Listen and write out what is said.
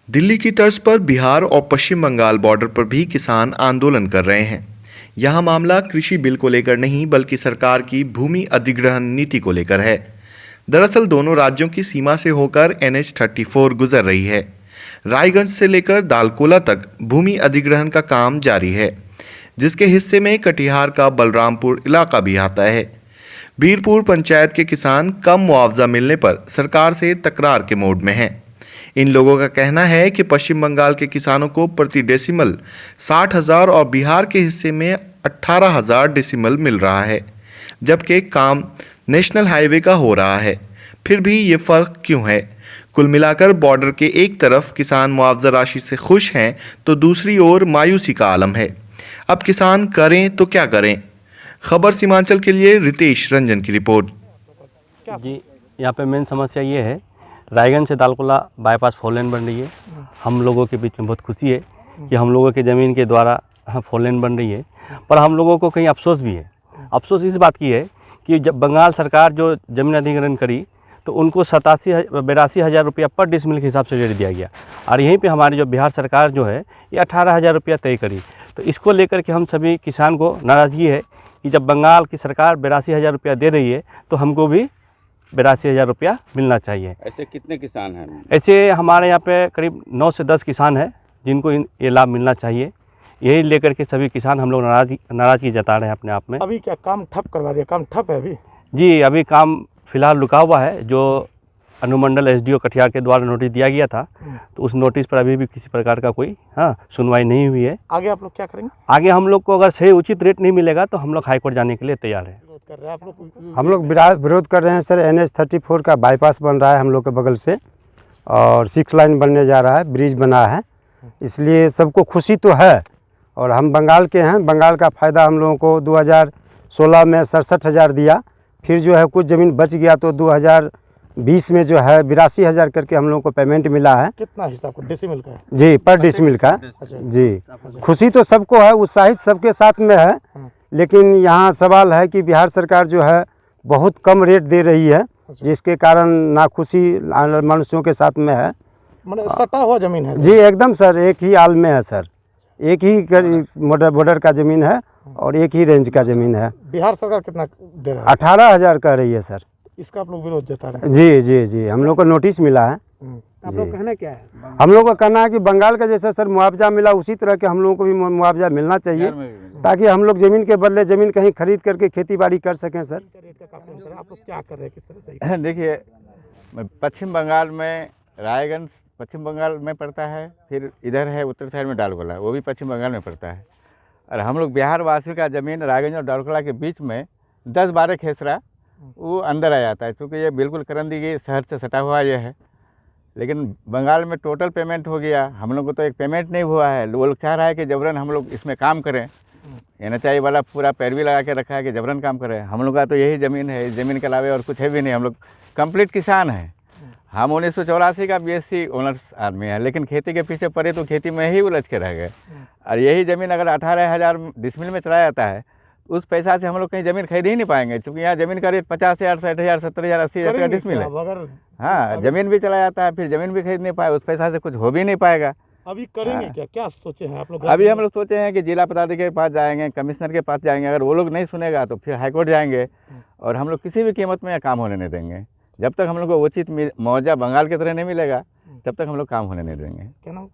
दिल्ली की तर्ज पर बिहार और पश्चिम बंगाल बॉर्डर पर भी किसान आंदोलन कर रहे हैं। यहां मामला कृषि बिल को लेकर नहीं बल्कि सरकार की भूमि अधिग्रहण नीति को लेकर है। दरअसल दोनों राज्यों की सीमा से होकर NH-34 गुजर रही है। रायगंज से लेकर दालकोला तक भूमि अधिग्रहण का काम जारी है, जिसके हिस्से में कटिहार का बलरामपुर इलाका भी आता है। बीरपुर पंचायत के किसान कम मुआवजा मिलने पर सरकार से तकरार के मोड में हैं। इन लोगों का कहना है कि पश्चिम बंगाल के किसानों को प्रति डेसिमल 60,000 और बिहार के हिस्से में 18,000 डेसिमल मिल रहा है, जबकि काम नेशनल हाईवे का हो रहा है। फिर भी ये फ़र्क क्यों है? कुल मिलाकर बॉर्डर के एक तरफ किसान मुआवजा राशि से खुश हैं तो दूसरी ओर मायूसी का आलम है। अब किसान करें तो क्या करें? खबर सीमांचल के लिए रितेश रंजन की रिपोर्ट। जी, यहाँ पे मेन समस्या ये है, रायगंज से दालकोला बाईपास 4 लेन बन रही है। हम लोगों के बीच में बहुत खुशी है कि हम लोगों के ज़मीन के द्वारा 4 लेन बन रही है, पर हम लोगों को कहीं अफसोस भी है। अफसोस इस बात की है कि जब बंगाल सरकार जो ज़मीन अधिग्रहण करी तो उनको 82 हज़ार रुपया पर डिसमिल के हिसाब से रेट दिया गया, और यहीं पे हमारी जो बिहार सरकार जो है ये 18,000 रुपया तय करी। तो इसको लेकर के हम सभी किसान को नाराज़गी है कि जब बंगाल की सरकार 82,000 रुपया दे रही है तो हमको भी 82,000 रुपया मिलना चाहिए। ऐसे कितने किसान हैं? ऐसे हमारे यहाँ पे करीब 9 से 10 किसान हैं जिनको ये लाभ मिलना चाहिए। यही लेकर के सभी किसान हम लोग नाराज़गी जता रहे हैं अपने आप में। अभी क्या काम ठप करवा दिया? काम ठप है अभी? जी, अभी काम फिलहाल रुका हुआ है। जो अनुमंडल SDO कटिहार के द्वारा नोटिस दिया गया था, तो उस नोटिस पर अभी भी किसी प्रकार का कोई सुनवाई नहीं हुई है। आगे आप लोग क्या करेंगे? आगे हम लोग को अगर सही उचित रेट नहीं मिलेगा तो हम लोग हाईकोर्ट जाने के लिए तैयार हैं। हम लोग विरोध कर रहे हैं सर। NH-34 का बाईपास बन रहा है हम लोग के बगल से, और 6 लाइन बनने जा रहा है, ब्रिज बना है, इसलिए सबको खुशी तो है। और हम बंगाल के हैं, बंगाल का फ़ायदा हम लोगों को 2016 में 67,000 दिया, फिर जो है कुछ ज़मीन बच गया तो 2020 में जो है 82,000 करके हम लोगों को पेमेंट मिला है। कितना हिस्सा आपको डेसिमल का है? जी, पर डेसिमल का। जी, खुशी तो सबको है, उत्साहित सबके साथ में है, लेकिन यहाँ सवाल है कि बिहार सरकार जो है बहुत कम रेट दे रही है, जिसके कारण नाखुशी मनुष्यों के साथ में है। मतलब सटा हुआ ज़मीन है? जी एकदम सर, एक ही आल में है सर, एक ही बॉर्डर का ज़मीन है और एक ही रेंज का ज़मीन है। बिहार सरकार कितना दे रहा है? 18,000 कह रही है सर। इसका आप लोग विरोध जता रहे हैं? जी जी जी, हम लोग को नोटिस मिला है। आप लोग कहना क्या है? हम लोग का कहना है कि बंगाल का जैसा सर मुआवजा मिला उसी तरह के हम लोगों को भी मुआवजा मिलना चाहिए, ताकि हम लोग ज़मीन के बदले ज़मीन कहीं खरीद करके खेती बाड़ी कर सकें सर। आप लोग क्या कर रहे हैं, किस तरह से? देखिए, पश्चिम बंगाल में रायगंज पश्चिम बंगाल में पड़ता है, फिर इधर है उत्तर साइड में दालकोला, वो भी पश्चिम बंगाल में पड़ता है। और हम लोग बिहार वासियों का ज़मीन रायगंज और दालकोला के बीच में 10-12 खेसरा वो अंदर आ जाता है, क्योंकि ये बिल्कुल करंदी के शहर से सटा हुआ ये है। लेकिन बंगाल में टोटल पेमेंट हो गया, हम लोग को तो एक पेमेंट नहीं हुआ है। वो लोग चाह रहा है कि जबरन हम लोग इसमें काम करें। NHI वाला पूरा पैरवी लगा के रखा है कि जबरन काम करें। हम लोग का तो यही ज़मीन है, इस ज़मीन के अलावा और कुछ है भी नहीं। हम लोग कंप्लीट किसान हैं। हम 1984 का BSc ऑनर्स आदमी है, लेकिन खेती के पीछे पड़े तो खेती में ही उलझ के रह गए। और यही ज़मीन अगर 18,000 डिसमिल में चलाया जाता है, उस पैसा से हम लोग कहीं ज़मीन खरीद ही नहीं पाएंगे, क्योंकि यहाँ ज़मीन का रेट 50,000, 60,000, 70,000, 80,000 का डिसमिल है। हाँ, ज़मीन भी चला जाता है, फिर ज़मीन भी खरीद नहीं पाए, उस पैसा से कुछ हो भी नहीं पाएगा। अभी करेंगे क्या? क्या सोचे हैं आप लोग? अभी हम लोग सोचे हैं कि जिला पदाधिकारी के पास जाएंगे, कमिश्नर के पास जाएंगे। अगर वो लोग नहीं सुनेगा तो फिर हाईकोर्ट जाएंगे, और हम लोग किसी भी कीमत में यह काम होने नहीं देंगे। जब तक हम लोग को उचित मुआवजा बंगाल की तरह नहीं मिलेगा, तब तक हम लोग काम होने नहीं देंगे। क्या नाम?